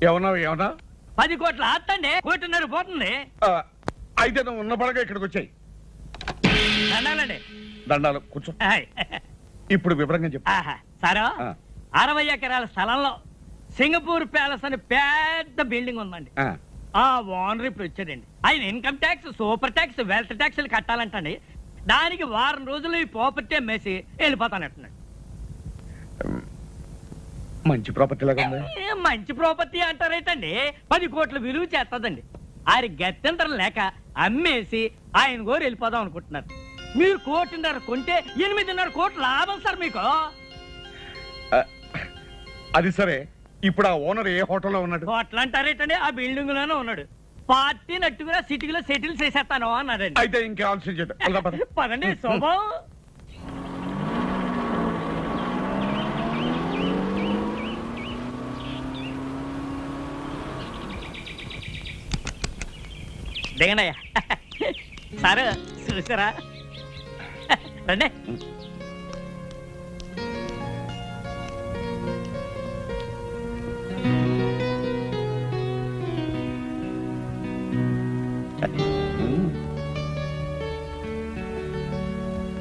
ఏమన్నా 10 కోట్ల ఆస్తండి, 1.5 కోట్లు పోతుంది. అయితే నువ్వు ఉన్న పడగా ఇక్కడికి వచ్చాయి. దండాలండి. దండాలు కూర్చో. ఇప్పుడు వివరంగా చెప్పు. సారా 60 ఎకరాల స్థలంలో సింగపూర్ ప్యాలెస్ అని పెద్ద బిల్డింగ్ ఉందండి. ఆ ఓనర్ ఇప్పుడు వచ్చాడండి. ఆయన income tax, super tax, wealth ట్యాక్స్లు కట్టాలంటండి. దానికి వారం రోజులు ఈ ప్రాపర్టీ అమ్మేసి వెళ్ళిపోతానంటున్నాడు. మంచి ప్రాపర్టీ లాగా ఉంది. మంచి ప్రాపర్టీ అంటారేటండి, 10 కోట్ల విలువ చేస్తుందండి. ఆయన గత్యంతరం లేక అమ్మేసి ఆయన గోరు వెళ్ళిపోదాం అనుకుంటున్నారు. మీరు 1.5 కోట్లు కొంటే 8.5 కోట్ల లాభం సార్ మీకు. అది సరే, ఇప్పుడు ఆ ఓనర్ ఏ హోటల్లో ఉన్నాడు? హోటల్ అంటారేటండి, ఆ బిల్డింగ్ లోనే ఉన్నాడు. పార్టీ నట్టుగా సిటీలో సెటిల్ చేసేస్తాను అన్నాడండి. అయితే ఇంకా ఆలోచించండి. పదండి శోభం. దిగనయ్యా సార్, చూసారా? రండి.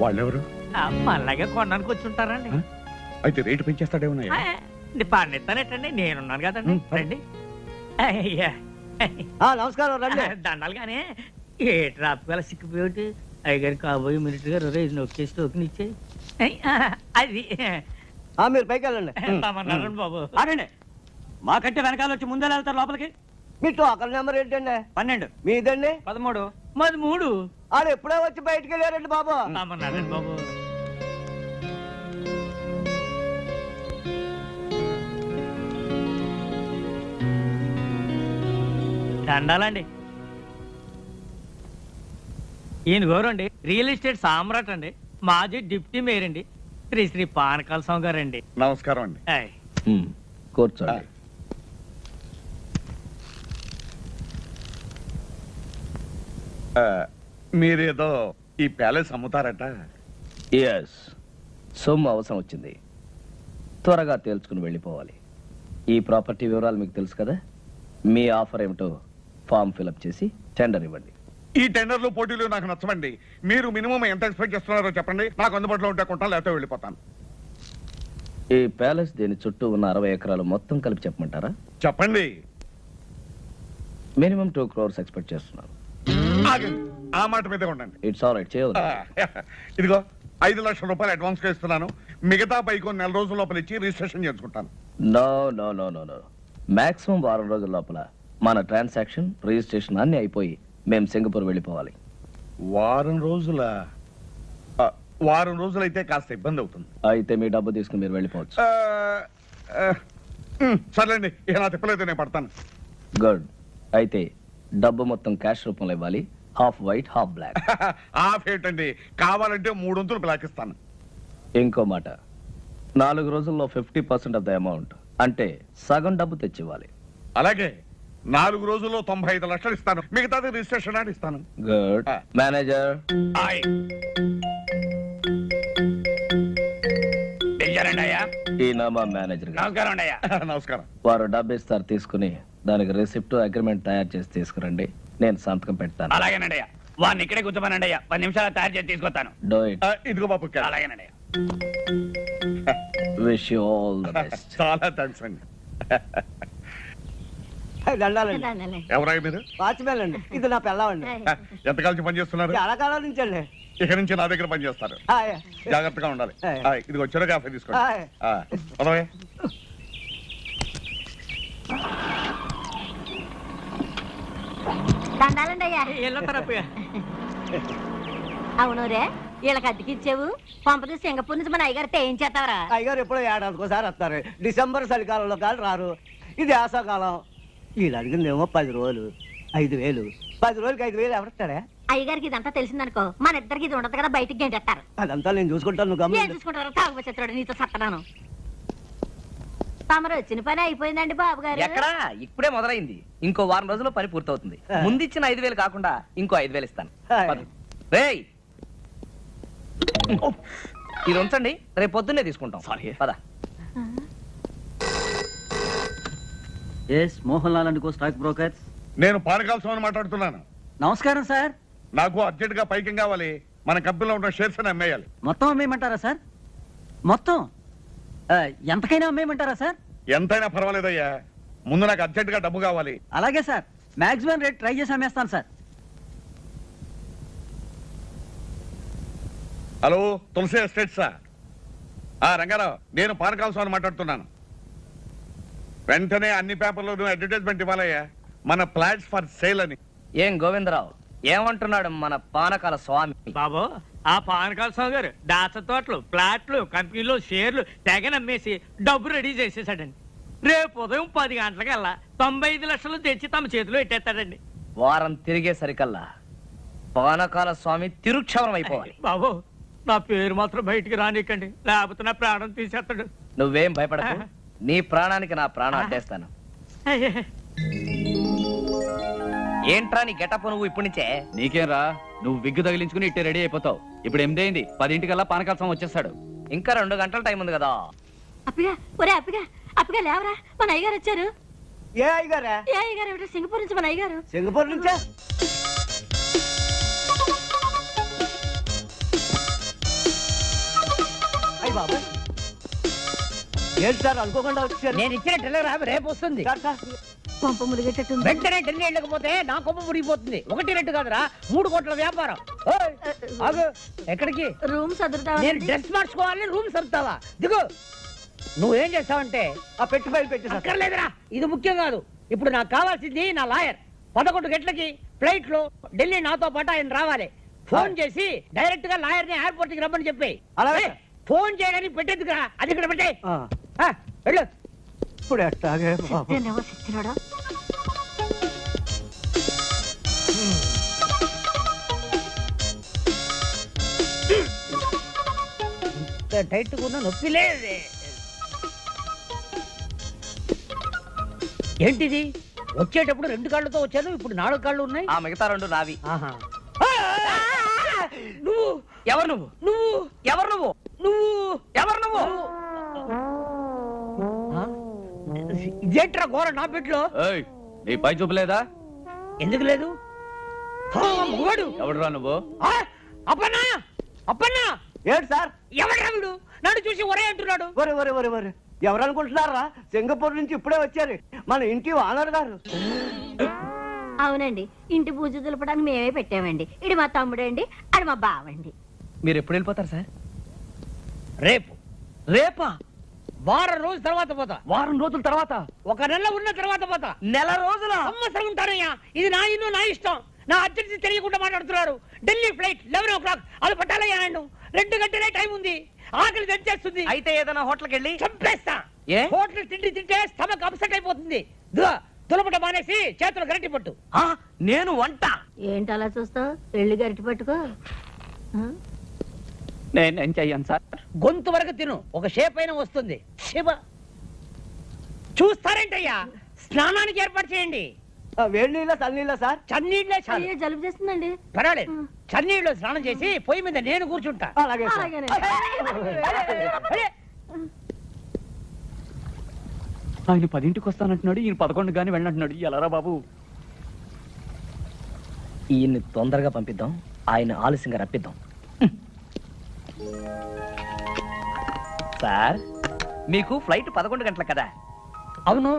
వాళ్ళెవరు? మళ్ళాగే కొనడానికి వచ్చి ఉంటారండి. అయితే రేటు పెంచేస్తాడేమన్నా? పండిస్తానేటండి, నేనున్నాను కదండి. రండి. నమస్కారం. రండి. దండాలు కానీ ఏ ట్రాప్ గల సిక్కిపోయి అయ్యగారి కాబోయే మినిట్ గారు నొక్కేసి టోకెన్ ఇచ్చాయి. అది మీరు పైకి వెళ్ళండి. తమన్నారండి బాబు. ఆగండి. మాకంటే వెనకాల వచ్చి ముందే వెళ్తారు లోపలికి. మీ టోకన్ నెంబర్ ఏంటండి? 12. మీదండి? 13. మాది 3. ఆడు ఎప్పుడో వచ్చి బయటికి వెళ్ళారండి బాబు. తమన్నారండి బాబు. దండాలండి. ఈయన గౌరండి రియల్ ఎస్టేట్ సామ్రాట్ అండి, మాజీ డిప్యూటీ మేయర్ అండి, శ్రీ పానకాల స్వామి గారండి. నమస్కారం అండి. కూర్చోండి. మీరేదో ఈ ప్యాలెస్ అమ్ముతారట? ఎస్, సొమ్ము అవసరం వచ్చింది, త్వరగా తేల్చుకుని వెళ్ళిపోవాలి. ఈ ప్రాపర్టీ వివరాలు మీకు తెలుసు కదా. మీ ఆఫర్ ఏమిటో ఫామ్ ఫిలప్ చేసి టెండర్ ఇవ్వండి. ఈ టెండర్లు పోటీలు నాకు నచ్చవండి. మీరు మినిమం ఎంత ఎక్స్పెక్ట్ చేస్తున్నారో చెప్పండి, నాకు అందుబాటులో ఉంటే కొంటాను, లేకపోతే వెళ్ళిపోతాను. ఈ ప్యాలెస్ దీని చుట్టూ ఉన్న 60 ఎకరాలు మొత్తం కలిపి చెప్పమంటారా? చెప్పండి. మినిమం 2 crores ఎక్స్పెక్ట్ చేస్తున్నాను. ఆ మాట మీదే ఉండండి. ఇట్స్ ఆల్ రైట్, చేయదు. ఇదిగో 5 లక్షల రూపాయలు అడ్వాన్స్ గా ఇస్తున్నాను. మిగతా పైకి 4 రోజుల లోపల ఇచ్చి రిజిస్ట్రేషన్ చేసుకుంటాను. No no no no no, maximum 1 రోజుల లోపల మన ట్రాన్సాక్షన్, రిజిస్ట్రేషన్ అన్ని అయిపోయి మేము సింగపూర్ వెళ్ళిపోవాలి. వారం రోజులు అయితే కాస్త ఇబ్బంది అవుతుంది. అయితే మీ డబ్బు తీసుకుని మీరు వెళ్ళిపోవచ్చు. సర్లేండి, ఇక నా తిప్పలేదు, నేను పడతాను. గుడ్. అయితే డబ్బు మొత్తం క్యాష్ రూపంలో ఇవ్వాలి. Half white, half black. Half ఏంటండి, కావాలంటే 3 వంతులు బ్లాక్ ఇస్తాను. ఇంకో మాట, 4 రోజుల్లో 50% ఆఫ్ ద అమౌంట్, అంటే సగం డబ్బు తెచ్చివ్వాలి. అలాగే 4 రోజుల్లో 95 లక్షలు ఇస్తాను. మిగతాది రిజిస్ట్రేషన్ అని ఇస్తాను. గుడ్. మేనేజర్. ఈయన మా మేనేజర్. నమస్కారం. వారు డబ్బు ఇస్తారు, తీసుకుని దానికి రిసిప్ట్, అగ్రిమెంట్ తయారు చేసి తీసుకురండి. నేను సంతకం పెడతాను. అలాగేనండి. వాడిని ఇక్కడే కూర్చోమనండి. 10 నిమిషాలు తయారు చేసి తీసుకొస్తాను. Do it. ఇదిగో బాబు. అలాగేనండి. Wish you all the best. చాలా థ్యాంక్స్ అండి. దండాలండి. ఎవరై మీరు? వాచ్మెన్ అండి. ఇది నా పిల్లవండి. ఎంతకాలం పని చేస్తున్నారు? చాలా కాలం నుంచి అండి. ఇక నుంచి నా దగ్గర పని చేస్తారు. జాగ్రత్తగా ఉండాలి. ఇది వచ్చారో కాఫీ తీసుకోండి. అవును రే, వీళ్ళకి అద్దెకిచ్చావు. పంపది సింగపూర్ నుంచి మన అయ్యగారితో ఏం చేస్తావరా? అయ్యగారు ఎప్పుడో ఏడాదికోసారి వస్తారు. డిసెంబర్ చలికాలంలో కాదు రారు. ఇది వేసవకాలం. వీళ్ళు అడిగిందేమో 10 రోజులు, 5,000. 10 రోజులకి 5,000 ఎవరిస్తాడే? అయ్యగారికి ఇదంతా తెలిసిందనుకో, మన ఇద్దరికి ఇది ఉండదు కదా, బయటికి గంటేస్తారు. అదంతా నేను చూసుకుంటాను. చూసుకుంటారు. తాగుబోచేస్తాడు, నీతో సత్తనాను. తమరు వచ్చిన పని అయిపోయిందండి బాబు గారు. ఎక్కడా, ఇప్పుడే మొదలైంది. ఇంకో వారం రోజుల్లో పని పూర్తవుతుంది. ముందిచ్చిన 5,000 కాకుండా ఇంకో 5,000 ఇస్తాను. రేయ్, ఇది ఉంచండి, రేపు పొద్దున్నే తీసుకుంటాం. పద. S Mohan Lal and co stock brokers. నేను పానకాల స్వామిని మాట్లాడుతున్నాను. నమస్కారం సార్. నాకు అర్జెంట్ గా పైకి కావాలి. మన కంపెనీలో ఉన్న షేర్స్ అని అమ్మేయాలి. మొత్తం అమ్మేయమంటారా సార్? మొత్తం ఎంతకైనా అమ్మేయమంటారా సార్? ఎంతైనా పర్వాలేదయ్యా, ముందు నాకు అర్జెంట్ గా డబ్బు కావాలి. అలాగే సార్, మాక్సిమం రేట్ ట్రై చేసి అమ్మేస్తాను సార్. హలో, తులసి ఎస్టేట్సా? రంగారావు, నేను పానకాల స్వామిని మాట్లాడుతున్నాను. వెంటనే అన్ని పేపర్లోనూ అడ్వర్టైజ్మెంట్ ఇవ్వాలయ్యా, మన ఫ్లాట్స్ ఫర్ సేల్ అని. ఏం గోవిందరావు ఏమంటున్నాడు మన పానకాల స్వామి? బాబు, ఆ పానకాల స్వామి గారు దాచ తోటలు, ప్లాట్లు, కంపెనీలు, షేర్లు తెగ నమ్మేసి డబ్బు రెడీ చేసేసాడండి. రేపు ఉదయం 10 గంటలకల్లా 95 లక్షలు తెచ్చి తమ చేతిలో పెట్టేస్తాడండి. వారం తిరిగేసరికల్లా పానకాల స్వామి తిరుక్షవరం అయిపోవాలి. బాబు, నా పేరు మాత్రం బయటికి రానికండి, లేకపోతే నా ప్రాణం తీసేస్తాడు. నువ్వేం భయపడకు, నీ ప్రాణానికి నా ప్రాణం అడ్డేస్తాను. ఏంట్రా నీ గెటప్ నువ్వు ఇప్పటి నుంచే? నీకేం రా, నువ్వు విగ్గు తగిలించుకుని ఇట్టే రెడీ అయిపోతావు. ఇప్పుడు 8 అయింది, 10 పానకాల స్వామి వచ్చేస్తాడు. ఇంకా 2 గంటల టైం ఉంది కదా. అప్పిగా, ఒరే అప్పిగా, అప్పిగా లేవరా, మన అయ్యగారు వచ్చారు. ఏ అయ్యగారా? ఏ అయ్యగారు ఏమిటో, సింగపూర్ నుంచి మన అయ్యగారు. సింగపూర్ నుంచా? అయ్య బాబా, ఏంటి సార్ అనుకోకుండా వచ్చారు? నేను ఇచ్చిన టెలిగ్రామ్ రేపు వస్తుంది. పంప ములిగేటట్టుంది. వెంటనే ఢిల్లీ వెళ్ళకపోతే నా కొమ్మ మురిగిపోతుంది. 1 2 కాదురా, 3 కోట్ల వ్యాపారం. ఓయ్, ఆగు. ఎక్కడికి? రూమ్ సదురుతావా? నేను డ్రెస్ మార్చుకోవాలి, రూమ్ సర్దుతావా? దిగు. నువ్వేం చేస్తావంటే ఆ పెట్టి ఫైల్ పెట్టి సార్. అక్కర్లేదురా, ఇది ముఖ్యం కాదు. ఇప్పుడు నాకు కావాల్సింది నా లాయర్. 11 గంటలకి ఫ్లైట్ లో ఢిల్లీ నాతో పాటు ఆయన రావాలి. ఫోన్ చేసి డైరెక్ట్ గా లాయర్ ని ఎయిర్పోర్ట్ కి రమ్మని చెప్పి. అలాగే. ఫోన్ చేయడానికి పెట్టేందుకురా, అది ఇక్కడ పెట్టే. వెళ్ళు. ఇప్పుడు ఎట్టాగే బాబు. సత్యనేమో సచ్చినాడా? టైట్ కూడా నొప్పి లేదే. ఏంటిది? వచ్చేటప్పుడు 2 కాళ్ళతో వచ్చాను, ఇప్పుడు 4 కాళ్ళు ఉన్నాయి. ఆ మిగతా 2 నావి. ఆహా. నువ్వు ఎవరు నువ్వు? నువ్వు ఎవరు నువ్వు? నువ్వు ఎవరు నువ్వు? ఇదేంట్రా ఘోర నా పెట్లో? ఏయ్, నీ పై చూపలేదా? ఎందుకు లేదు? మగవాడు ఎవడురా నువ్వు? అప్పన్నా, అప్పన్నా. ఏంటి సార్? ఎవడ్రా వీడు? నన్ను చూసి ఒరే అంటున్నాడు. ఒరే ఒరే ఒరే ఒరే, ఎవరు అనుకుంటున్నారా? సింగపూర్ నుంచి ఇప్పుడే వచ్చారు మన ఇంటి ఓనర్ గారు. అవునండి, ఇంటి పూజ దులపడానికి మేమే పెట్టామండి. ఇది మా తమ్ముడండి, అది మా బావండి. మీరు ఎప్పుడు వెళ్ళిపోతారు సార్? రేపు. రేపా? వారం రోజుల తర్వాత పోతా. వారం రోజుల తర్వాత? 1 నెల ఉన్న తర్వాత పోతా. నెల రోజుల? సంవత్సరం ఉంటానయ్యా. ఇది నా ఇల్లు, నా ఇష్టం. నా అర్జెన్సీ తెలియకుండా మాట్లాడుతున్నారు. Delhi flight 11 o'clock. అది పట్టాలయ్యా ఆయన. 2 గంటలే టైం ఉంది. ఆకలి తెచ్చేస్తుంది. అయితే ఏదైనా హోటల్కి వెళ్ళి చంపేస్తా. ఏ? హోటల్ తిండి తింటే స్టమక్ అప్సెట్ అయిపోతుంది. తులపట మానేసి చేతులు గరటి పట్టు. నేను వంట. ఏంటి అలా చూస్తావు? వెళ్ళి గరిటి పట్టుకో. నేనేం చెయ్యను సార్. గొంతు వరకు తిను, ఒక షేప్ అయినా వస్తుంది. శివ, చూస్తారేంటయ్యా? స్నానానికి ఏర్పాటు చేయండి. వేడి నీళ్ళ చల్లనీళ్ళ సార్? చన్నీళ్ళే చాలు. అయ్యో, జలుబు చేస్తుందండి. పర్వాలేదు, చన్నీళ్ళు స్నానం చేసి పొయ్యి మీద నేను కూర్చుంటా. అలాగే సార్. అలాగేనండి. ఆయన 10ంటికి వస్తానంటున్నాడు, ఈయన 11 గాని వెళ్ళంటున్నాడు. ఎలారా బాబు? ఈయన్ని తొందరగా పంపిద్దాం, ఆయన ఆలస్యంగా రప్పిద్దాం. సార్, మీకు ఫ్లైట్ 11 గంటలకు కదా? అవును.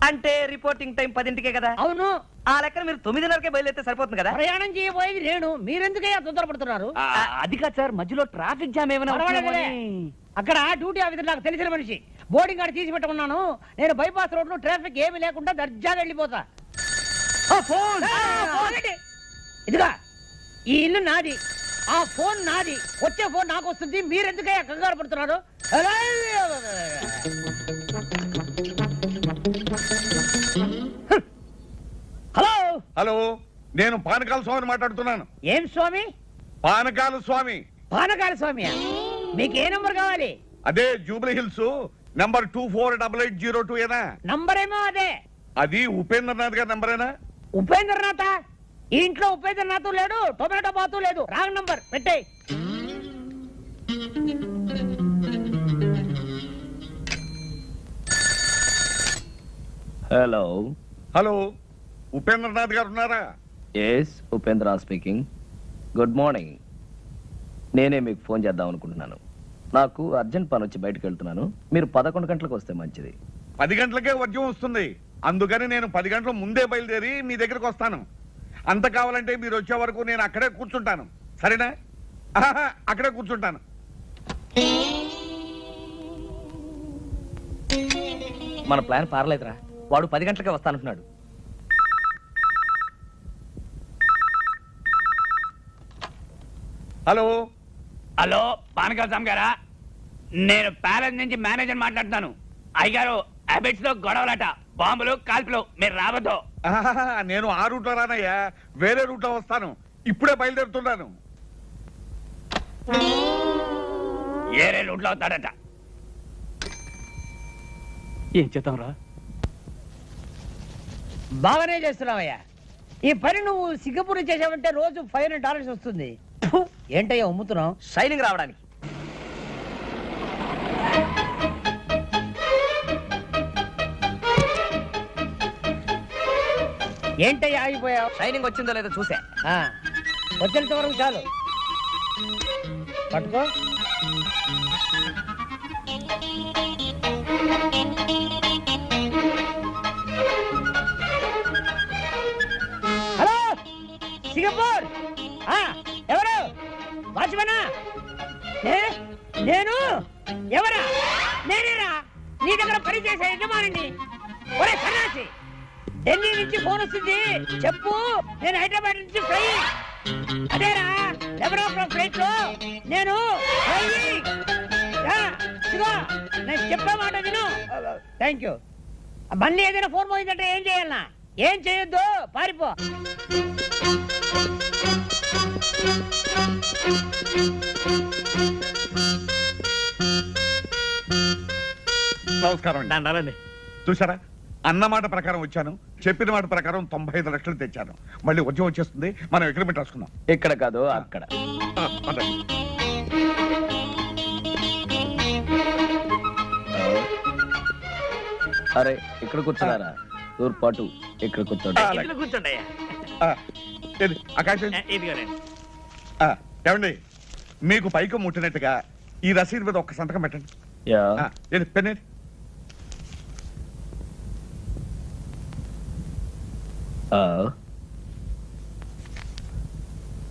అంటే రిపోర్టింగ్ టైం 10ంటికే కదా? అవును. ఆ లెక్కన మీరు 9:30కే బయలుదేరితే సరిపోతుంది కదా? ప్రయాణం చేయబోయేది నేను, మీరెందుకయ్యా తొందరపడుతున్నారు? అది కాదు సార్, మధ్యలో ట్రాఫిక్ జామ్ ఏమైనా పర్వాలేదులే. అక్కడ డ్యూటీ ఆఫీసర్ నాకు తెలిసిన మనిషి, బోర్డింగ్ కార్డు తీసి పెట్టుకున్నాను. నేను బైపాస్ రోడ్ లో ట్రాఫిక్ ఏమీ లేకుండా దర్జాగా వెళ్ళిపోతా. ఇదిగా, ఈ ఇల్లు నాది, ఆ ఫోన్ నాది. వచ్చే ఫోన్ నాకు వస్తుంది. మీరెందుకయ్యా కంగారు పడుతున్నారు? హలో. హలో, నేను పానకాల స్వామిని మాట్లాడుతున్నాను. ఏం స్వామి? పానకాల స్వామి. పానకాల స్వామియా? మీకు ఏ నంబర్ కావాలి? అదే జూబ్లీ హిల్స్ నంబర్ 248802 ఏనా? నంబర్ ఏమో అదే. అది ఉపేంద్రనాథ్ గారి నంబరేనా? ఉపేంద్రనాథ? ఈ ఇంట్లో ఉపేంద్రనాథ్ లేడు, టొమాటో బాతు లేదు. రాంగ్ నంబర్ పెట్టే. హలో హలో, ఉపేంద్రనాథ్ గారు ఉన్నారా? Yes, Upendra speaking. Good morning. నేనే మీకు ఫోన్ చేద్దాం అనుకుంటున్నాను. నాకు అర్జెంట్ పని వచ్చి బయటకు వెళ్తున్నాను. మీరు 11 గంటలకు వస్తే మంచిది. 10 గంటలకే వర్జం వస్తుంది, అందుకని నేను 10 గంటల ముందే బయలుదేరి మీ దగ్గరకు వస్తాను. అంత కావాలంటే మీరు వచ్చే వరకు నేను అక్కడే కూర్చుంటాను, సరేనా? అక్కడే కూర్చుంటాను. మన ప్లాన్ పారలేదురా. వాడు 10 గంటలకే వస్తానంటున్నాడు. హలో హలో, పానకాల స్వామి గారా? నేను ప్యాలెస్ నుంచి మేనేజర్ మాట్లాడుతున్నాను. అయ్యగారు హ్యాబిట్స్ లో గొడవలట, బాంబులు కాల్పులు, మీరు రావద్దు. నేను ఆ రూట్లో రానయ్యా, వేరే రూట్లో వస్తాను. ఇప్పుడే బయలుదేరుతున్నాను. ఏరే రూట్లో అవుతాడట. ఏం చేద్దాం రా? బాగానే చేస్తున్నావయ్యా. ఈ పని నువ్వు సింగపూర్ చేసావంటే రోజు $500 వస్తుంది. ఫు, ఏంటయ్యా అమ్ముతున్నావు? షైనింగ్ రావడానికి. ఏంటయ్యా ఆగిపోయావు? షైనింగ్ వచ్చిందో లేదో చూసా. వచ్చేంత వరకు చాలు. పట్టుకో. హలో సింగపూర్, ఎవరు? వాచ్మనా? నేను ఎవరా? నేనేరా నీ దగ్గర పని చేసే యజమానిని. ఒరే సన్నాసి, ఢిల్లీ నుంచి ఫోన్ వస్తుంది, చెప్పు. నేను హైదరాబాద్ నుంచి ఫ్లై. అదేరా 11 ఫ్లైట్ లో నేను నేను చెప్పే మాట విను. Thank you. మళ్ళీ ఏదైనా ఫోన్ పోయిందంటే ఏం చేయాలన్నా? ఏం చేయొద్దు, పారిపో. నమస్కారం అండి. దండాలండి. చూసారా, అన్నమాట ప్రకారం వచ్చాను, చెప్పిన మాట ప్రకారం 95 లక్షలు తెచ్చాను. మళ్ళీ ఉద్యోగం వచ్చేస్తుంది, మనం అగ్రిమెంట్ రాసుకుందాం. ఇక్కడ కాదు, అక్కడ. పదండి. అరే, ఇక్కడ కూర్చున్నారా? తూర్పాటు ఇక్కడ కూర్చోండి. ఇందులో కూర్చోండి అయ్యా. ఏది, ఆకాశం? ఇదిగోనండి. ఏమండి, మీకు పైకి ముట్టినట్టుగా ఈ రసీదు మీద ఒక్క సంతకం పెట్టండి. యా. ఏది, పెన్నేది?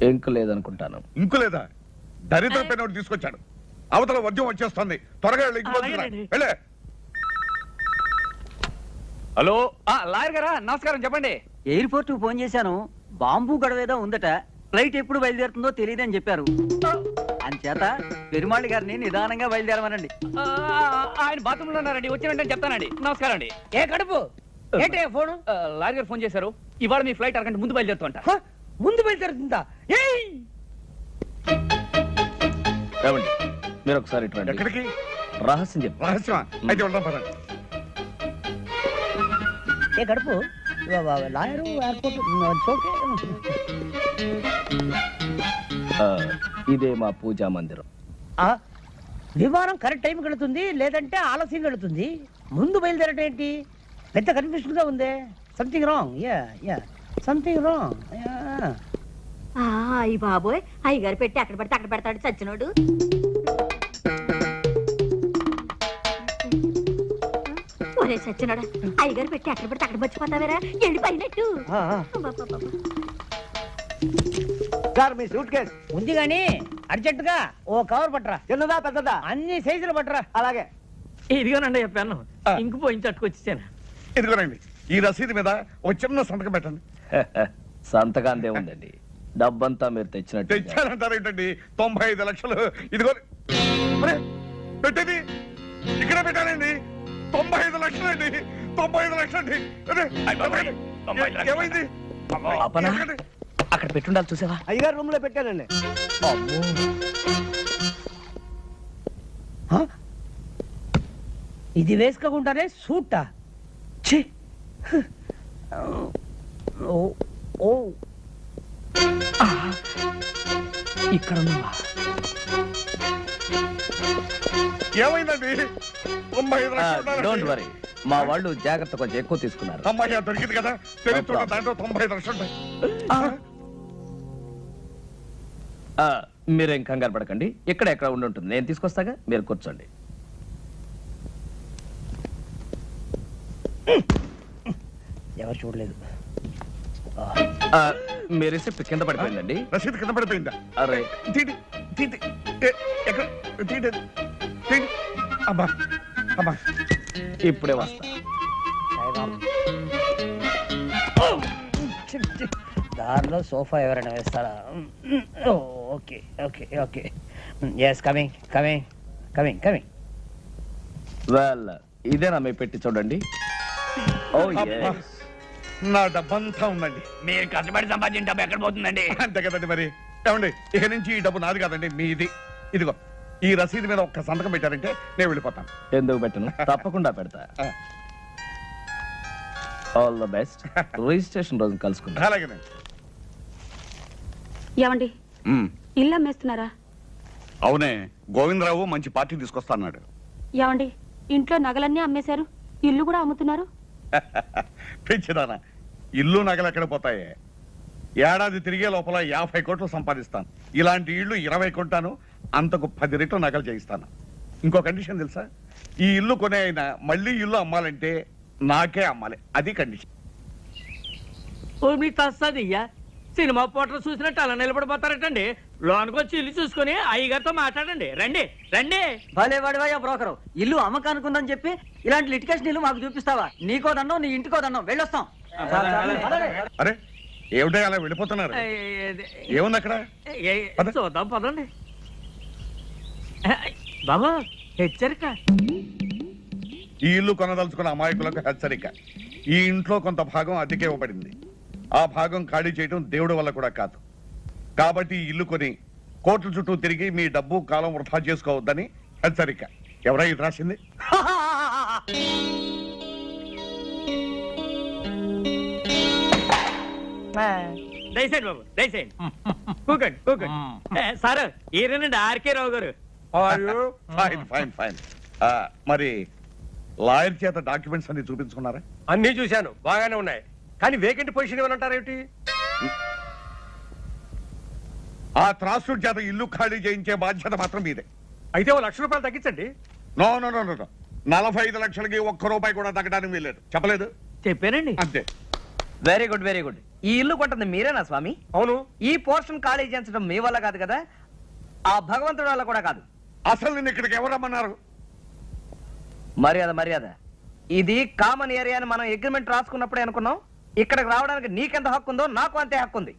ఇంక లేదనుకుంటాను. ఇంకు లేదా? దరిద్ర పెన్ ఒకటి తీసుకొచ్చాడు. అవతల వద్యం వచ్చేస్తుంది, త్వరగా వెళ్ళు, ఇంటికి వస్తున్నా. అలాగేనండి. వెళ్ళే. హలో, లాయర్ గారా? నమస్కారం, చెప్పండి. ఎయిర్పోర్ట్ కు ఫోన్ చేశాను. బాంబు గడవేదో ఉందట. ఫ్లైట్ ఎప్పుడు బయలుదేరుతుందో తెలియదని చెప్పారు. అంచేత పెరుమాళి గారిని నిదానంగా బయలుదేరమనండి. ఆయన బాత్రూమ్ లో ఉన్నారండి, వచ్చి వెంటనే చెప్తానండి. నమస్కారం అండి. ఏ కడుపు ఏంటి ఫోను? లాయర్ గారు ఫోన్ చేశారు. ఇవాళ మీ ఫ్లైట్ అరగంట ముందు బయలుదేరుతుంట. ముందు బయలుదేరుతుందా? ఏమండి, మీరు ఒకసారి ఇటు రండి. ఎక్కడికి? రహస్యం చెప్పు. రహస్యమా? అయితే వెళ్దాం పదండి. ఏ కడుపు లాయరు ఎయిర్పోర్ట్ ఓకే. ఇదే మా పూజా మందిరం. విమానం కరెక్ట్ టైంకి వెళుతుంది, లేదంటే ఆలస్యం వెళుతుంది. ముందు బయలుదేరటం ఏంటి? పెద్ద కన్ఫ్యూషన్ గా ఉంది. Something wrong. Yeah something wrong. అయ్యి బాబోయ్, అయ్యగారు పెట్టి అక్కడ పడితే అక్కడ పెడతాడు చచ్చినోడు. ఒరే చచ్చినోడా, అయ్యగారు పెట్టి అక్కడ పడితే అక్కడ మర్చిపోతావేరా? వెళ్ళిపోయినట్టు. సార్, మీ సూట్ కేస్ ఉంది గాని అర్జెంట్ గా ఓ కవర్ పట్టరా. చిన్నదా పెద్దదా? అన్ని సైజులు పట్టరా. అలాగే. ఇదిగోనండి చెప్పాను. ఇంకు పోయించి అట్టుకొచ్చేసాను. ఇదిగోనండి, ఈ రసీదు మీద ఒక చిన్న సంతకం పెట్టండి. సంతకాంతే ఉందండి. డబ్బంతా మీరు తెచ్చినట్టు. తెచ్చారంటారు ఏంటండి? 95 లక్షలు. ఇదిగో పెట్టేది ఇక్కడ పెట్టానండి. 95 లక్షలు అండి. 95 లక్షలు అండి. ఏమైంది? అపనా? అక్కడ పెట్టుండాలి, చూసావా? అయ్యగారు రూమ్ లో పెట్టానండి. ఇది వేసుకోకుండానే సూటా? ఛీ! ఓ ఇక్కడ ఉన్నావా? ఏమైందండి? 95 లక్షలు డోంట్ వరీ, మా వాళ్ళు జాగ్రత్త కొంచెం ఎక్కువ తీసుకున్నారు. అమ్మాయి దొరికింది కదా, తెలుస్తున్న దాంట్లో 90 లక్షలు ఉంటాయి. మీరేం కంగారు పడకండి, ఇక్కడ ఎక్కడ ఉండి ఉంటుంది, నేను తీసుకొస్తాగా, మీరు కూర్చోండి. ఎవరు చూడలేదు. మీ రిసిప్ట్ కింద పడిపోయిందండి. రసీదు కింద పడిపోయిందా? అరే తీటి తీటి ఎక్కడ తీటి తీటి. అమ్మా అమ్మా ఇప్పుడే వస్తా. దారిలో సోఫా ఎవరైనా వేస్తారా? Okay okay okay. Yes coming coming coming coming. Well, ఇదేనా మీ పెట్టి చూడండి. ఓ అబ్బా, నా డబ్బంతా ఉందండి. మీరు కష్టపడి సంపాదించిన డబ్బు ఎక్కడ పోతుందండి? అంతే కదండి మరి. ఏమండి, ఇక నుంచి ఈ డబ్బు నాది కాదండి, మీది. ఇదిగో ఈ రసీదు మీద ఒక్క సంతకం పెట్టారంటే నేను వెళ్ళిపోతాను. ఎందుకు పెట్టను, తప్పకుండా పెడతా. All the best. రిజిస్ట్రేషన్ రోజు కలుసుకుంటా. అలాగేనండి. ఏమండి, ఇల్లు అమ్మేస్తున్నారా? అవునే, గోవిందరావు మంచి పార్టీ తీసుకొస్తాన్నాడు. ఏమండి, ఇంట్లో నగలన్నీ అమ్మేశారు, ఇల్లు కూడా అమ్ముతున్నారు? పెంచిదానా, ఇల్లు నగలు ఎక్కడ పోతాయే? ఏడాది తిరిగే లోపల 50 కోట్లు సంపాదిస్తాను. ఇలాంటి ఇల్లు 20 కొంటాను, అంతకు 10 రెట్లు నగలు చేయిస్తాను. ఇంకో కండిషన్ తెలుసా? ఈ ఇల్లు కొనే అయినా మళ్ళీ ఇల్లు అమ్మాలంటే నాకే అమ్మాలి, అది కండిషన్. మీకు తస్తదియ్యా, సినిమా పోటర్ చూసినట్టు అలా నిలబడిపోతారటండి. లోనికి వచ్చి ఇల్లు చూసుకుని అయ్యగారితో మాట్లాడండి. రండి రండి. భలే వాడివయ్యా బ్రోకరు, ఇల్లు అమ్మకానుకుందని చెప్పి ఇలాంటి లిటికేషన్ ఇల్లు మాకు చూపిస్తావా? నీకో దండం, నీ ఇంటికో దండం, వెళ్ళొస్తాం. అరే ఏమిటో అలా వెళ్ళిపోతున్నారు? ఏముంది అక్కడ? చూద్దాం పదండి. బాబా హెచ్చరిక, ఈ ఇల్లు కొనదలుచుకున్న అమాయకులకు హెచ్చరిక. ఈ ఇంట్లో కొంత భాగం అద్దెకే ఇవ్వబడింది. ఆ భాగం ఖాళీ చేయడం దేవుడి వల్ల కూడా కాదు. కాబట్టి ఈ ఇల్లు కొని కోట్ల చుట్టూ తిరిగి మీ డబ్బు కాలం వృధా చేసుకోవద్దని హెచ్చరిక. ఎవరై ఇది రాసింది? దయచేయండి బాబు, దయచేయండి. కూకండి కూకండి. సార్ ఈయనండి ఆర్కే రావు గారు. Fine fine fine. మరి లాయర్ చేత డాక్యుమెంట్స్ అన్ని చూపించుకున్నారా? అన్ని చూశాను, బాగానే ఉన్నాయి. కానీ వేకెంట్ పొజిషన్ ఏమంటారేమిటి? ఆ త్రాసుడి చేత ఇల్లు ఖాళీ చేయించే బాధ్యత మాత్రం మీదే. అయితే ఓ ₹1,00,000 తగ్గించండి. నో నో నో నో, 45 లక్షలకి ₹1 కూడా తగ్గడానికి వీల్లేదు. చెప్పలేదు? చెప్పానండి. అంతే. Very good very good. ఈ ఇల్లు కొంటుంది మీరేనా స్వామి? అవును. ఈ పోర్షన్ ఖాళీ చేయించడం మీ వల్ల కాదు కదా, ఆ భగవంతుడి వల్ల కూడా కాదు. అసలు నిన్ను ఇక్కడికి ఎవరు రమ్మన్నారు? మర్యాద మర్యాద. ఇది కామన్ ఏరియా అని మనం అగ్రిమెంట్ రాసుకున్నప్పుడే అనుకున్నాం. ఇక్కడికి రావడానికి నీకెంత హక్కు ఉందో నాకు అంతే హక్కు ఉంది.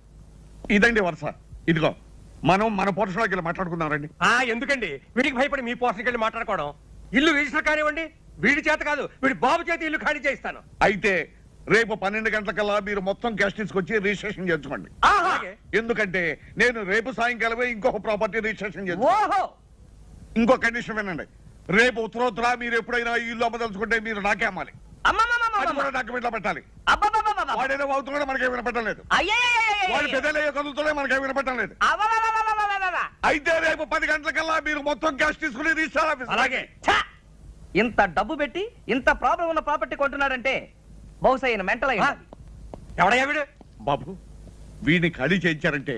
ఇదండి వరుస. ఇదిగో మనం మన పోర్షన్లోకి వెళ్ళి మాట్లాడుకుందాం రండి. ఎందుకండి వీడికి భయపడి మీ పోర్షన్కి వెళ్ళి మాట్లాడుకోవడం? ఇల్లు రిజిస్టర్ కానివ్వండి, వీడి చేత కాదు, వీడి బాబు చేత ఇల్లు ఖాళీ చేయిస్తాను. అయితే రేపు 12 గంటలకల్లా మీరు మొత్తం క్యాష్ తీసుకొచ్చి రిజిస్ట్రేషన్ చేసుకోండి. ఎందుకంటే నేను రేపు సాయంకాలమే ఇంకొక ప్రాపర్టీ రిజిస్ట్రేషన్ చేస్తాను. ఇంకో కండిషన్ వినండి, రేపు ఉత్తరోత్తర మీరు ఎప్పుడైనా ఇల్లు అమ్మదలుచుకుంటే మీరు నాకే అమ్మాలి. డాక్యుమెంట్లో పెట్టాలి. వాడేదో అవుతున్నాడో మనకే వినపట్టలేదు, వాడు పెద్దలయ్యే కదులుతుండే మనకే వినపట్టలేదు. అయితే రేపు 10 గంటలకల్లా మీరు మొత్తం క్యాష్ తీసుకుని రిజిస్టర్ ఆఫీస్. అలాగే. ఇంత డబ్బు పెట్టి ఇంత ప్రాబ్లం ఉన్న ప్రాపర్టీ కొంటున్నాడంటే బహుశా ఈయన మెంటల్ అయ్యి. ఎవడయ్యా వీడు? బాబు, వీడిని ఖాళీ చేయించారంటే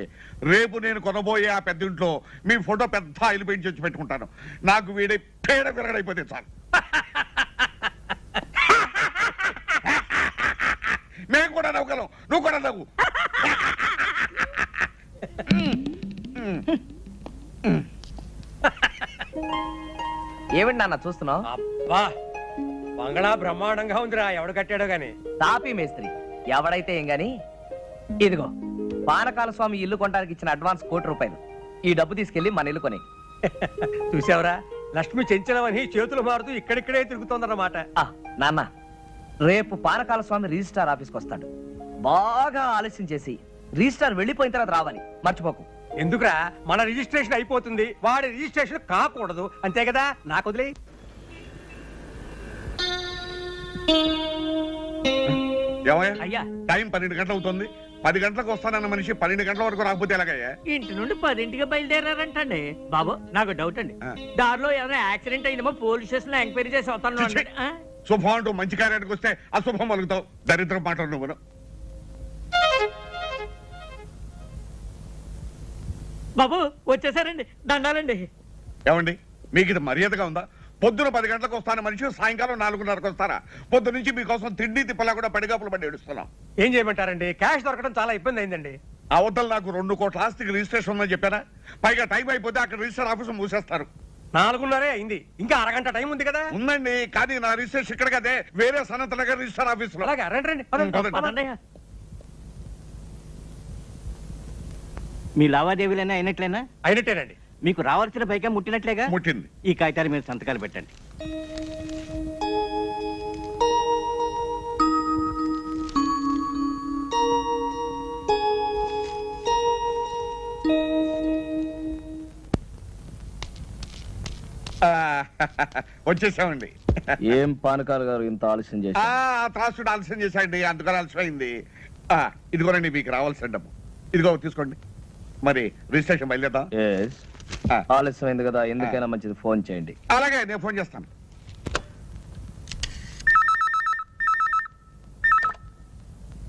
రేపు నేను కొనబోయే ఆ పెద్ద ఇంట్లో మీ ఫోటో పెద్ద ఆయిల్ పెయింట్ చేసి పెట్టుకుంటాను. నాకు వీడి పేడ విరగడైపోతే చాలు. మేము కూడా నవ్వుగలం, నువ్వు కూడా నవ్వు. ఏమిటి నాన్న చూస్తున్నావు? అబ్బా, బంగళా బ్రహ్మాండంగా ఉందిరా. ఎవడు కట్టాడో గాని. తాపీ మేస్త్రి ఎవడైతే ఏం గాని. ఇదిగో పానకాల స్వామి ఇల్లు కొనడానికి ఇచ్చిన అడ్వాన్స్ ₹1,00,000. ఈ డబ్బు తీసుకెళ్లి మన ఇల్లు కొని. చూసావరా, లక్ష్మి చెంచలమని చేతులు మారుతూ ఇక్కడిక్కడే తిరుగుతోందన్నమాట. నాన్న, రేపు పానకాల స్వామి రిజిస్ట్రార్ ఆఫీస్కి వస్తాడు. బాగా ఆలస్యం చేసి రిజిస్ట్రార్ వెళ్ళిపోయిన తర్వాత రావాలి, మర్చిపోకు. ఎందుకురా, మన రిజిస్ట్రేషన్ అయిపోతుంది, వాడి రిజిస్ట్రేషన్ కాకూడదు, అంతే కదా. నాకు వదిలే. అయ్యా, టైం 12 గంటలు అవుతుంది. 10 గంటలకు వస్తానన్న మనిషి 12 గంటల వరకు రాకపోతే ఎలాగయ్యా? ఇంటి నుండి 10ంటికి బయలుదేరారంటండి. బాబు నాకు డౌట్ అండి, దారిలో ఏమైనా యాక్సిడెంట్ అయిందేమో పోలీస్ స్టేషన్ లో ఎంక్వైరీ చేసి వస్తాను. శుభం అంటూ మంచి కార్యానికి వస్తే అశుభం పలుకుతావు. దరిద్రం మాటలు నువ్వు. బాబు వచ్చేసారండి, దండాలండి. ఏమండి మీకు ఇది మర్యాదగా ఉందా? పొద్దున 10 గంటలకు వస్తాను మనిషి, సాయంకాలం 4:30కు వస్తారా? పొద్దు నుంచి మీకోసం తిండి తిప్పలా కూడా పడిగాపులు పడి ఏడుస్తున్నాం. ఏం చేయమంటారండి, క్యాష్ దొరకడం చాలా ఇబ్బంది అయిందండి. అవతల నాకు 2 కోట్ల ఆస్తికి రిజిస్ట్రేషన్ ఉందని చెప్పారా? పైగా టైం అయిపోతే అక్కడ రిజిస్టర్ ఆఫీసు మూసేస్తారు. 4:30 అయింది, ఇంకా అరగంట టైం ఉంది కదా. ఉందండి, కానీ నా రిజిస్ట్రేషన్ ఇక్కడ కదే, వేరే సనత్ నగర్ రిజిస్టర్ ఆఫీసులో. అలాగే రండి. పదండి. మీ లావాదేవీలైనా అయినట్లేనా? అయినట్టేనండి. మీకు రావాల్సిన పైగా ముట్టినట్లేగా? ముట్టింది. ఈ కాగితాలు మీరు సంతకాలు పెట్టండి. వచ్చేసామండి. ఏం పానకాల గారు ఇంత ఆలస్యం చేసి? త్రాసుడు ఆలస్యం చేశాయండి, అందుకని ఆలస్యం అయింది. ఇదిగోనండి మీకు రావాల్సిన డబ్బు. ఇదిగో తీసుకోండి. మరి రిజిస్ట్రేషన్ బయలుదేద్దాం. ఆలస్యం అయింది కదా, ఎందుకైనా మంచిది ఫోన్ చేయండి. అలాగే నేను ఫోన్ చేస్తాను.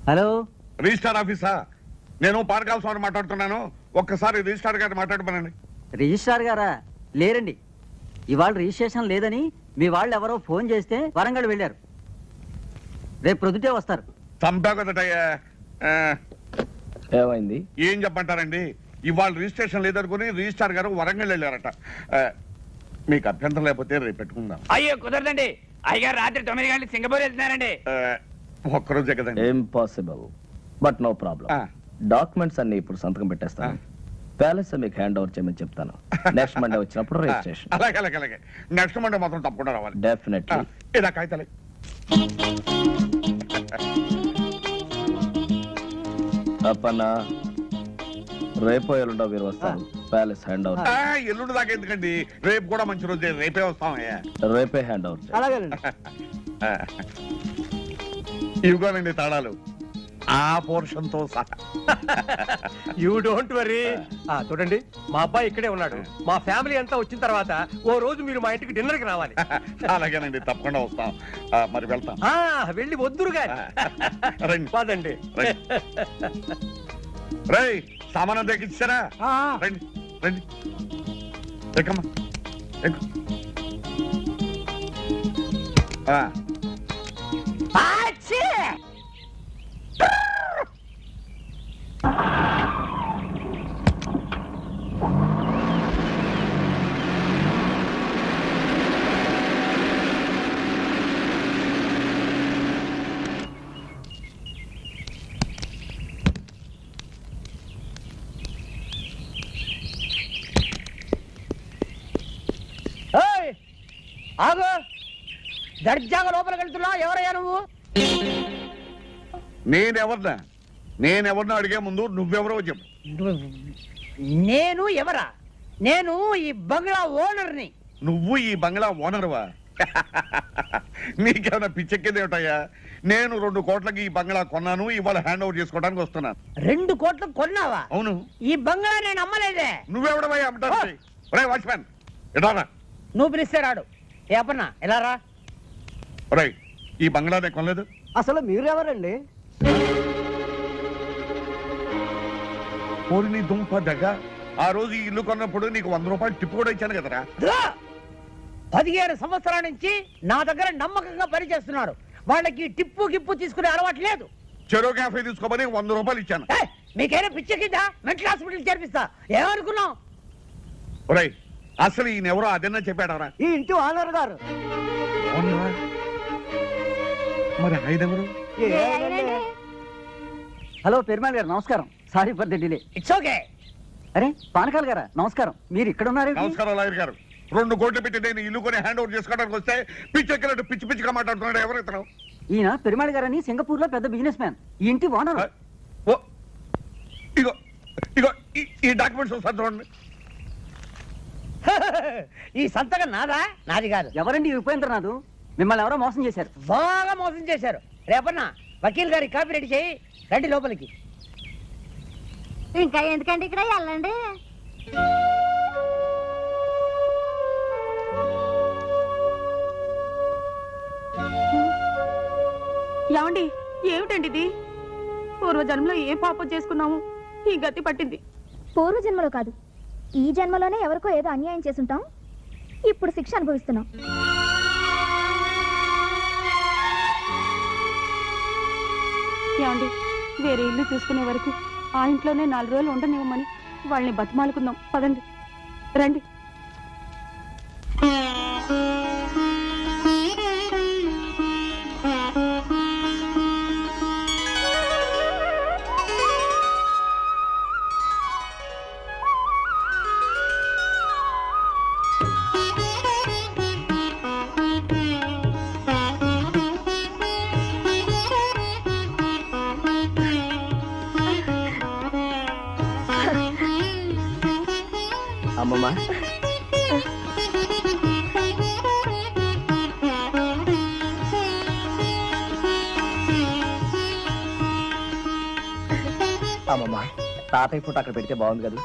హలో, రిజిస్టార్ ఆఫీసా? నేను పానకాల స్వామి మాట్లాడుతున్నాను. ఒక్కసారి రిజిస్టార్ గారిని మాట్లాడమనండి. రిజిస్ట్రార్ గారా? లేరండి, ఇవాళ రిజిస్ట్రేషన్ లేదని మీ వాళ్ళు ఎవరో ఫోన్ చేస్తే వరంగల్ వెళ్ళారు. రేపు ప్రొద్దుటే వస్తారు. చంపా కదటయ్యా. ఏమైంది? ఏం చెప్పంటారండి, ఇవాళ రిజిస్ట్రేషన్ లేదనుకుని రిజిస్టార్ గారు వరంగల్ వెళ్ళారట. మీకు అభ్యంతరం లేకపోతే రేపు పెట్టుకుందాం. అయ్యో కుదరదండి, అయ్యగారు రాత్రి 9 గంటలకు సింగపూర్ వెళ్తున్నారండి. ఒక్కరోజే కదండి. Impossible, but no problem. Documents అన్ని ఇప్పుడు సంతకం పెట్టేస్తాను. ప్యాలెస్ మీకు హ్యాండ్ ఓవర్ చేయమని చెప్తాను. నెక్స్ట్ మండే వచ్చినప్పుడు రిజిస్ట్రేషన్. అలాగే అలాగే అలాగే. నెక్స్ట్ మండే మాత్రం తప్పకుండా రావాలి. డెఫినెట్లీ. ఇదా కాగితాలే. అప్పన్న రేపో ఎల్లుండో మీరు వస్తారు. Palace hand over. ఎల్లుండి దాకా ఎందుకండి, రేపు కూడా మంచి రోజే, రేపే వస్తామయ్యా. రేపే హ్యాండ్ ఓవర్. అలాగేనండి. ఇవిగోనండి తాళాలు, ఆ పోర్షన్ తో సహా. You don't worry. చూడండి, మా అబ్బాయి ఇక్కడే ఉన్నాడు. మా ఫ్యామిలీ అంతా వచ్చిన తర్వాత ఓ రోజు మీరు మా ఇంటికి డిన్నర్ కి రావాలి. అలాగేనండి, తప్పకుండా వస్తాం. మరి వెళ్తాం. వెళ్ళి వద్దురు గాని. పదండి. రై సామానం తెచ్చిచ్చారా? రండి రండి, ఎక్కమ్మా ఎక్కు. ఆగు, దర్జాగా లోపలికి వెళ్తున్నావు. ఎవరయ్యా నువ్వు? నేనెవరినో అడిగే ముందు నువ్వెవరో చెప్పు. నేను ఎవరా? నేను ఈ బంగ్లా ఓనర్ని. నువ్వు ఈ బంగ్లా ఓనర్వా? నీకేమైనా పిచ్చెక్కేదేమిటయ్యా? నేను 2 కోట్లకి ఈ బంగ్లా కొన్నాను, ఇవాళ హ్యాండ్ ఓవర్ చేసుకోవడానికి వస్తున్నాను. 2 కోట్లు కొన్నావా? అవును. ఈ బంగ్లా నేను అమ్మలేదే. నువ్వెవడవయ్యా అమ్మటానికి? ఒరేయ్ వాచ్మ్యాన్, ఎడారా? నువ్వు పిలిస్తే రాడు. ఏ అప్పన్నా ఎలా రా? ఒరేయ్, ఈ బంగ్లా నేను కొనలేదు. అసలు మీరెవరండి? నీ దుంప దగ్గ, ఆ రోజు ఈ ఇల్లు కొన్నప్పుడు నీకు 100 రూపాయలు టిప్పు కూడా ఇచ్చాను కదరా. 15 సంవత్సరాల నుంచి నా దగ్గర నమ్మకంగా పనిచేస్తున్నారు. వాళ్ళకి టిప్పు గిప్పు తీసుకునే అలవాటు లేదు. చెరో కాఫీ తీసుకోమని 100 రూపాయలు ఇచ్చాను. మీకైనా పిచ్చెక్కిందా? Mental hospital చేర్పిస్తా. ఏమనుకున్నావు? ఒరేయ్, అసలు ఈయనెవరో అదన్నా చెప్పాడరా? ఈ ఇంటి ఓనర్ గారు. మరి ఆయనెవరు? హలో పెరుమాళ్ గారు, నమస్కారం. Sorry for the delay. It's okay. అరే పానకాల గారా, నమస్కారం. మీరు ఇక్కడ ఉన్నారు? నమస్కారం లాయర్ గారు. 2 కోట్లు పెట్టి నేను ఇల్లు కొని హ్యాండ్ ఓవర్ చేసుకోవడానికి వస్తే పిచ్చెక్కినట్టు పిచ్చి పిచ్చిగా మాట్లాడుతున్నాడు. ఎవరు ఇతను? ఈయన పెరుమాళ్ గారని సింగపూర్ లో పెద్ద బిజినెస్ మ్యాన్. ఈ ఇంటి ఓనర్. ఇగో ఇగో ఈ డాక్యుమెంట్స్ ఒకసారి చూడండి. ఈ సంతకం నాదా? నాది కాదు. ఎవరండి ఉపేంద్రనాథ్? మిమ్మల్ని ఎవరో మోసం చేశారు. బాగా మోసం చేశారు. రేపన్నా వకీల్ గారి కాపీ రెడీ చేయి, రండి లోపలికి. ఇంకా ఎందుకంటే ఇక్కడ వెళ్ళండి. ఏమండి ఏమిటండి ఇది? పూర్వ జన్మలో ఏ పాపం చేసుకున్నాము ఈ గతి పట్టింది. పూర్వజన్మలో కాదు, ఈ జన్మలోనే ఎవరికో ఏదో అన్యాయం చేసుంటాం. ఇప్పుడు శిక్ష అనుభవిస్తున్నాం. ఏమండి వేరే ఇల్లు చూసుకునే వరకు ఆ ఇంట్లోనే 4 రోజులు ఉండనివ్వమని వాళ్ళని బతిమాలుకుందాం. పదండి రండి. అమ్మమ్మ అమ్మమ్మ తాతయ్య ఫోటో అక్కడ పెడితే బాగుంది కదా.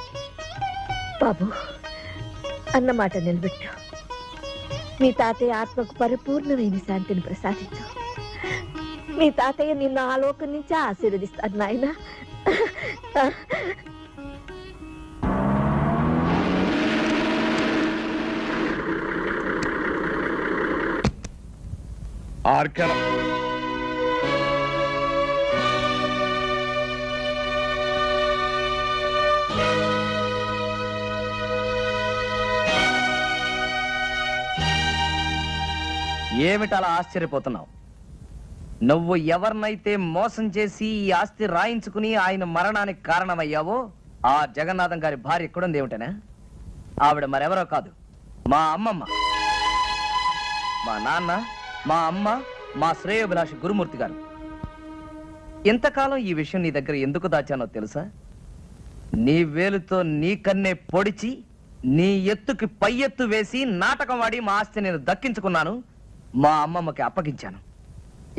బాబు అన్నమాట నిలబెట్టు. మీ తాతయ్య ఆత్మకు పరిపూర్ణమైన శాంతిని ప్రసాదించు. మీ తాతయ్య నిన్ను ఆ లోకం నుంచి ఆశీర్వదిస్తాడు నాయన. ఆర్కెల ఏమిటలా ఆశ్చర్యపోతున్నావు? నువ్వు ఎవరినైతే మోసం చేసి ఈ ఆస్తి రాయించుకుని ఆయన మరణానికి కారణమయ్యావో ఆ జగన్నాథం గారి భార్య ఎక్కడుంది ఏమిటనా? ఆవిడ మరెవరో కాదు, మా అమ్మమ్మ. మా నాన్న, మా అమ్మ, మా శ్రేయోభిలాషి గురుమూర్తి గారు. ఇంతకాలం ఈ విషయం నీ దగ్గర ఎందుకు దాచానో తెలుసా? నీ వేలుతో నీ కన్నే పొడిచి నీ ఎత్తుకి పై ఎత్తు వేసి నాటకం వాడి మా ఆస్తి నేను దక్కించుకున్నాను, మా అమ్మమ్మకి అప్పగించాను.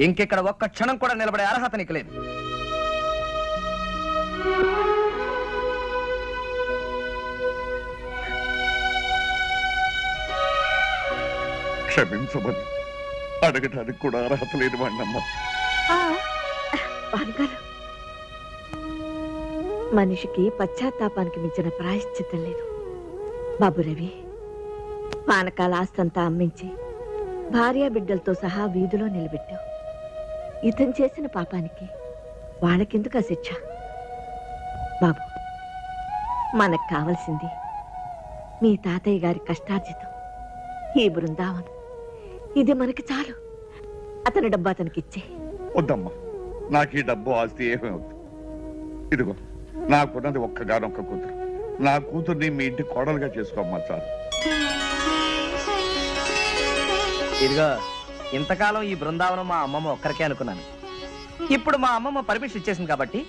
ఇంకెక్కడ ఒక్క క్షణం కూడా నిలబడే అర్హత నీకు లేదు. క్షమించమని అడగటానికి కూడా అర్హత లేని వాడినమ్మా. మనిషికి పశ్చాత్తాపానికి మించిన ప్రాయశ్చిత్తం లేదు. బాబు రవి, పానకాల ఆస్తంతా అమ్మించి భార్యా బిడ్డలతో సహా వీధిలో నిలబెట్టావు. ఇతను చేసిన పాపానికి వాళ్ళకెందుకు ఆ శిక్ష? బాబు, మనకు కావలసింది మీ తాతయ్య గారి కష్టార్జితం, ఈ బృందావనం. ఇది మనకి చాలు. అతని డబ్బు అతనికి ఇచ్చే. వద్దమ్మా, నాకు ఈ డబ్బు ఆస్తి ఏమీ వద్దు. ఇదిగో నాకున్నది ఒక్కగానొక్క కూతురు. నా కూతుర్ని మీ ఇంటి కోడలుగా చేసుకోమ్మా చాలు. ఇదిగో ఇంతకాలం ఈ బృందావనం మా అమ్మమ్మ ఒక్కరికే అనుకున్నాను. ఇప్పుడు మా అమ్మమ్మ పర్మిషన్ ఇచ్చేసింది కాబట్టి